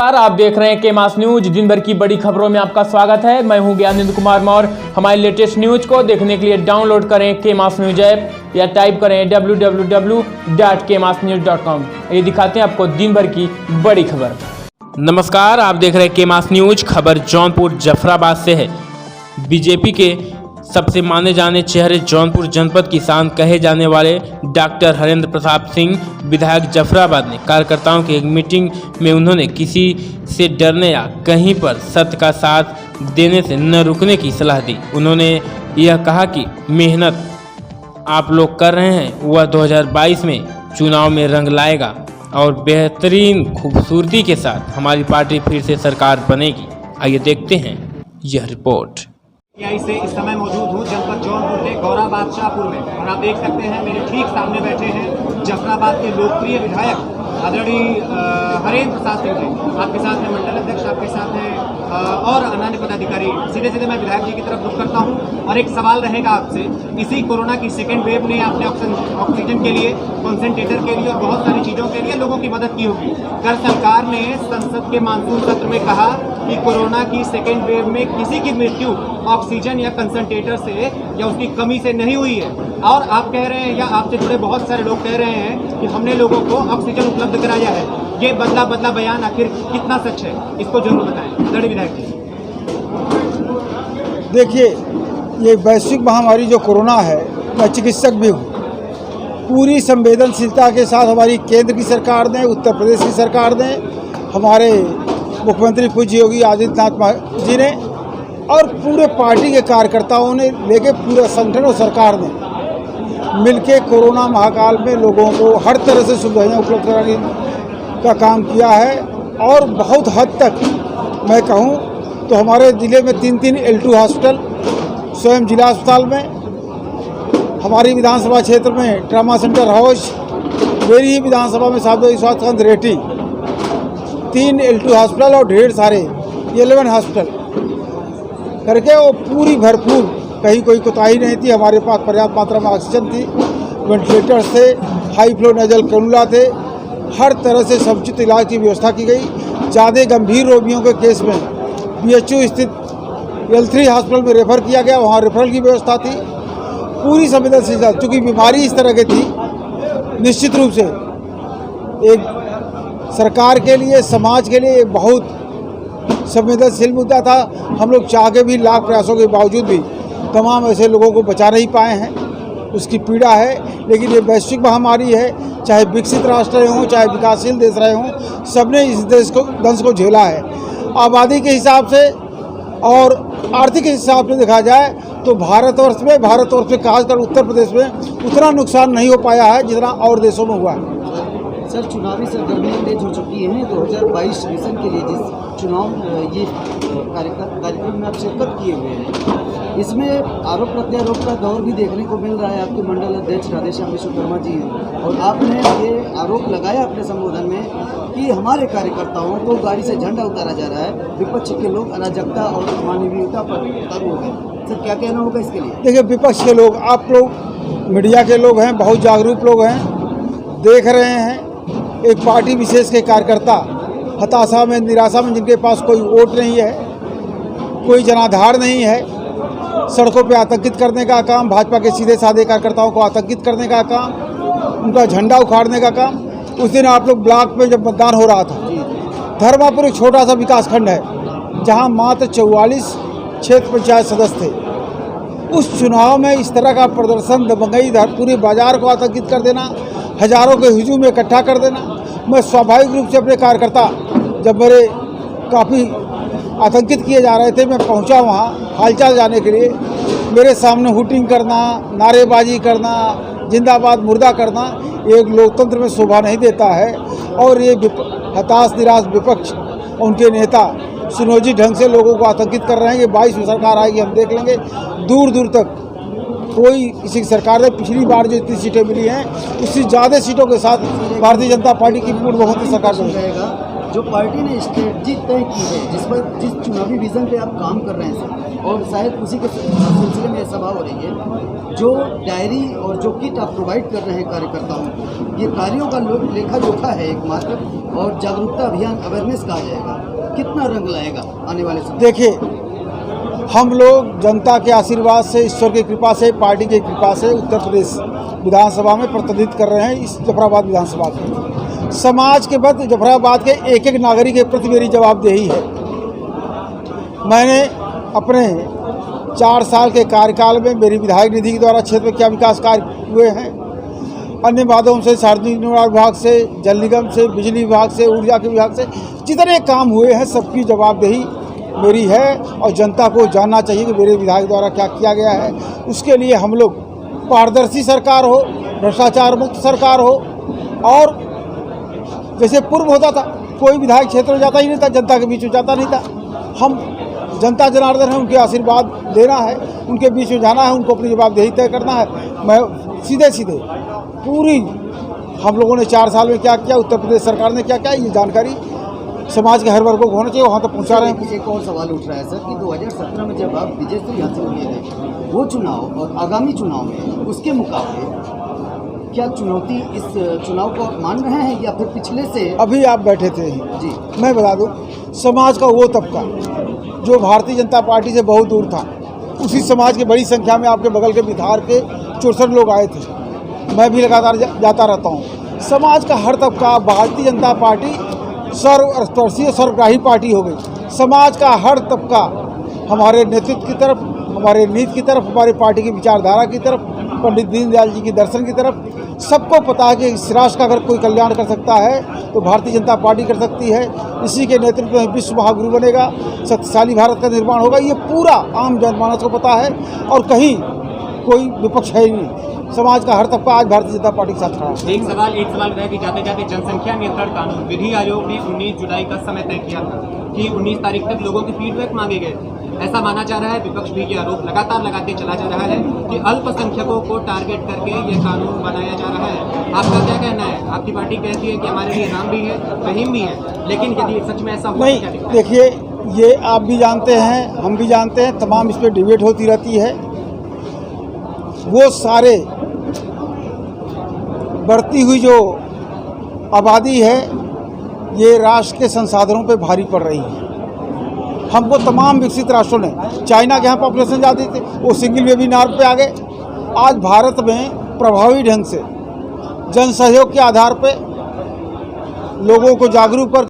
नमस्कार, आप देख रहे हैं के मास न्यूज। दिन भर की बड़ी खबरों में आपका स्वागत है। मैं हूं ज्ञानेंद्र कुमार मौर्य। हमारे लेटेस्ट न्यूज को देखने के लिए डाउनलोड करें के मास न्यूज ऐप या टाइप करें www.kmasnews.com। ये दिखाते हैं आपको दिन भर की बड़ी खबर। नमस्कार, आप देख रहे हैं के मास न्यूज। खबर जौनपुर जफराबाद से है। बीजेपी के सबसे माने जाने चेहरे जौनपुर जनपद किसान कहे जाने वाले डॉक्टर हरेंद्र प्रताप सिंह विधायक जफराबाद ने कार्यकर्ताओं की एक मीटिंग में उन्होंने किसी से डरने या कहीं पर सत्य का साथ देने से न रुकने की सलाह दी। उन्होंने यह कहा कि मेहनत आप लोग कर रहे हैं वह 2022 में चुनाव में रंग लाएगा और बेहतरीन खूबसूरती के साथ हमारी पार्टी फिर से सरकार बनेगी। आइए देखते हैं यह रिपोर्ट। से इस समय मौजूद हूँ जनपद जौनपुर के गौरा बादशाहपुर में, और आप देख सकते हैं मेरे ठीक सामने बैठे हैं जफराबाद के लोकप्रिय विधायक आदरणीय हरेंद्र प्रताप सिंह जी। आपके साथ में मंडल अध्यक्ष, आपके साथ में और अन्य पदाधिकारी। सीधे सीधे मैं विधायक जी की तरफ रुख करता हूं और एक सवाल रहेगा आपसे। इसी कोरोना की सेकेंड वेव ने आपने ऑक्सीजन के लिए, कॉन्सेंट्रेटर के लिए और बहुत सारी चीज़ों के लिए लोगों की मदद की होगी। कल सरकार ने संसद के मानसून सत्र में कहा कि कोरोना की सेकेंड वेव में किसी की मृत्यु ऑक्सीजन या कंसंट्रेटर से या उसकी कमी से नहीं हुई है, और आप कह रहे हैं या आपसे जुड़े बहुत सारे लोग कह रहे हैं कि हमने लोगों को ऑक्सीजन उपलब्ध कराया है। ये बदला बयान आखिर कितना सच है, इसको जरूर बताएं आदरणीय विधायक जी। देखिए, ये वैश्विक महामारी जो कोरोना है, मैं चिकित्सक भी हूँ। पूरी संवेदनशीलता के साथ हमारी केंद्र की सरकार ने, उत्तर प्रदेश की सरकार ने, हमारे मुख्यमंत्री पूज्य योगी आदित्यनाथ जी ने और पूरे पार्टी के कार्यकर्ताओं ने लेके पूरा संगठन और सरकार ने मिलके कोरोना महाकाल में लोगों को हर तरह से सुविधाएं उपलब्ध कराने का काम किया है। और बहुत हद तक मैं कहूं तो हमारे ज़िले में 3 L2 हॉस्पिटल, स्वयं जिला अस्पताल में, हमारी विधानसभा क्षेत्र में ट्रामा सेंटर हाउस, मेरी ही विधानसभा में सामुदायिक स्वास्थ्य केंद्र रेटी, 3 L2 हॉस्पिटल और ढेर सारे 11 हॉस्पिटल करके वो पूरी भरपूर, कहीं कोई कोताही नहीं थी। हमारे पास पर्याप्त मात्रा में ऑक्सीजन थी, वेंटिलेटर्स थे, हाई फ्लो नेजल कैनुला थे, हर तरह से समुचित इलाज की व्यवस्था की गई। ज़्यादा गंभीर रोगियों के केस में BHU स्थित L3 हॉस्पिटल में रेफर किया गया, वहाँ रेफरल की व्यवस्था थी। पूरी संवेदनशीलता, चूँकि बीमारी इस तरह की थी, निश्चित रूप से एक सरकार के लिए, समाज के लिए एक बहुत संवेदनशील मुद्दा था। हम लोग चाह के भी, लाख प्रयासों के बावजूद भी तमाम ऐसे लोगों को बचा नहीं पाए हैं, उसकी पीड़ा है। लेकिन ये वैश्विक महामारी है, चाहे विकसित राष्ट्र रहे हों, चाहे विकासशील देश रहे हों, सबने इस देश को दंश को झेला है। आबादी के हिसाब से और आर्थिक हिसाब से देखा जाए तो भारतवर्ष में खासकर उत्तर प्रदेश में उतना नुकसान नहीं हो पाया है जितना और देशों में हुआ है। सर, चुनावी सरगर्मियाँ तेज हो चुकी हैं। 2022 मिशन के लिए जिस चुनाव ये कार्यक्रम में आप शिरकत किए हुए हैं, इसमें आरोप प्रत्यारोप का दौर भी देखने को मिल रहा है। आपके मंडल अध्यक्ष राधेश्याम विश्वकर्मा जी हैं, और आपने ये आरोप लगाया अपने संबोधन में कि हमारे कार्यकर्ताओं को गाड़ी से झंडा उतारा जा रहा है, विपक्ष के लोग अराजकता और मानवीयता पर उतारू हो गए। सर, क्या कहना होगा इसके लिए? देखिए, विपक्ष के लोग, आप लोग मीडिया के लोग हैं, बहुत जागरूक लोग हैं, देख रहे हैं एक पार्टी विशेष के कार्यकर्ता हताशा में, निराशा में, जिनके पास कोई वोट नहीं है, कोई जनाधार नहीं है, सड़कों पे आतंकित करने का काम, भाजपा के सीधे साधे कार्यकर्ताओं को आतंकित करने का काम, उनका झंडा उखाड़ने का काम। उस दिन आप लोग ब्लॉक में जब मतदान हो रहा था, धर्मापुर एक छोटा सा विकास खंड है जहां मात्र 44 क्षेत्र पंचायत सदस्य थे। उस चुनाव में इस तरह का प्रदर्शन, दबंगई, पूरे बाजार को आतंकित कर देना, हजारों के हुजूम में इकट्ठा कर देना। मैं स्वाभाविक रूप से अपने कार्यकर्ता, जब मेरे काफ़ी आतंकित किए जा रहे थे, मैं पहुंचा वहां हालचाल जाने के लिए। मेरे सामने हुटिंग करना, नारेबाजी करना, जिंदाबाद मुर्दा करना, एक लोकतंत्र में शोभा नहीं देता है। और ये हताश निराश विपक्ष, उनके नेता सुनियोजित ढंग से लोगों को आतंकित कर रहे हैं। ये 22 में सरकार आएगी, हम देख लेंगे। दूर दूर तक कोई किसी की सरकार ने, पिछली बार जो इतनी सीटें मिली हैं उससे ज़्यादा सीटों के साथ भारतीय जनता पार्टी की पूर्ण बहुमत सरकार बनेगा। जो पार्टी ने स्ट्रेटजी तय की है, जिस चुनावी विजन पे आप काम कर रहे हैं सर, और शायद उसी के सिलसिले में सभा हो रही है, जो डायरी और जो किट आप प्रोवाइड कर रहे हैं कार्यकर्ताओं को, ये कार्यों का लेखा जोखा है एकमात्र, और जागरूकता अभियान अवेयरनेस कहा जाएगा, कितना रंग लाएगा आने वाले समय? देखिए, हम लोग जनता के आशीर्वाद से, ईश्वर की कृपा से, पार्टी की कृपा से उत्तर प्रदेश विधानसभा में प्रतिनिधित्व कर रहे हैं। इस जफराबाद विधानसभा के समाज के बाद जफराबाद के एक एक नागरिक के प्रति मेरी जवाबदेही है। मैंने अपने 4 साल के कार्यकाल में मेरी विधायक निधि के द्वारा क्षेत्र में क्या विकास कार्य हुए हैं, अन्य माध्यमों से, सार्वजनिक निर्माण विभाग से, जल निगम से, बिजली विभाग से, ऊर्जा के विभाग से जितने काम हुए हैं सबकी जवाबदेही मेरी है। और जनता को जानना चाहिए कि मेरे विधायक द्वारा क्या किया गया है। उसके लिए हम लोग पारदर्शी सरकार हो, भ्रष्टाचार मुक्त सरकार हो, और जैसे पूर्व होता था, कोई विधायक क्षेत्र में जाता ही नहीं था, जनता के बीच में जाता नहीं था। हम जनता जनार्दन है, उनके आशीर्वाद लेना है, उनके बीच में जाना है, उनको अपनी जवाबदेही तय करना है। मैं सीधे सीधे पूरी हम लोगों ने 4 साल में क्या किया, उत्तर प्रदेश सरकार ने क्या किया, ये जानकारी समाज के हर वर्गों को होना चाहिए, वहाँ तक पहुँचा रहे हैं। एक और सवाल उठ रहा है सर कि 2017 में जब आप विजय श्री हासिल किए थे, वो चुनाव और आगामी चुनाव में उसके मुकाबले क्या चुनौती इस चुनाव को आप मान रहे हैं, या फिर पिछले से? अभी आप बैठे थे जी, मैं बता दूं, समाज का वो तबका जो भारतीय जनता पार्टी से बहुत दूर था, उसी समाज की बड़ी संख्या में आपके बगल के बिहार के 64 लोग आए थे। मैं भी लगातार जाता रहता हूँ। समाज का हर तबका, भारतीय जनता पार्टी सर्वस्पर्शी सर्वग्राही पार्टी हो गई। समाज का हर तबका हमारे नेतृत्व की तरफ, हमारे नीति की तरफ, हमारी पार्टी की विचारधारा की तरफ, पंडित दीनदयाल जी की दर्शन की तरफ, सबको पता है कि इस राष्ट्र का अगर कोई कल्याण कर सकता है तो भारतीय जनता पार्टी कर सकती है। इसी के नेतृत्व में विश्व महागुरु बनेगा, शक्तिशाली भारत का निर्माण होगा, ये पूरा आम जनमानस को पता है। और कहीं कोई विपक्ष है ही नहीं, समाज का हर तबका आज भारतीय जनता पार्टी के साथ खड़ा है। एक सवाल रह कि जाते जाते जनसंख्या नियंत्रण कानून, विधि आयोग ने 19 जुलाई का समय तय किया था कि 19 तारीख तक लोगों के फीडबैक मांगे गए थे। ऐसा माना जा रहा है, विपक्ष भी ये आरोप लगातार लगाते चला जा रहा है कि अल्पसंख्यकों को टारगेट करके ये कानून बनाया जा रहा है। आपका क्या कहना है? आपकी पार्टी कहती है कि हमारे लिए राम भी है, रहीम भी है, लेकिन यदि सच में ऐसा हुआ तो क्या दिक्कत? देखिए, ये आप भी जानते हैं, हम भी जानते हैं, तमाम इस पर डिबेट होती रहती है। वो सारे बढ़ती हुई जो आबादी है, ये राष्ट्र के संसाधनों पे भारी पड़ रही है। हमको तमाम विकसित राष्ट्रों ने, चाइना के यहाँ पॉपुलेशन ज़्यादा थी, वो सिंगल वेबिनार पे आ गए। आज भारत में प्रभावी ढंग से जन सहयोग के आधार पे लोगों को जागरूक कर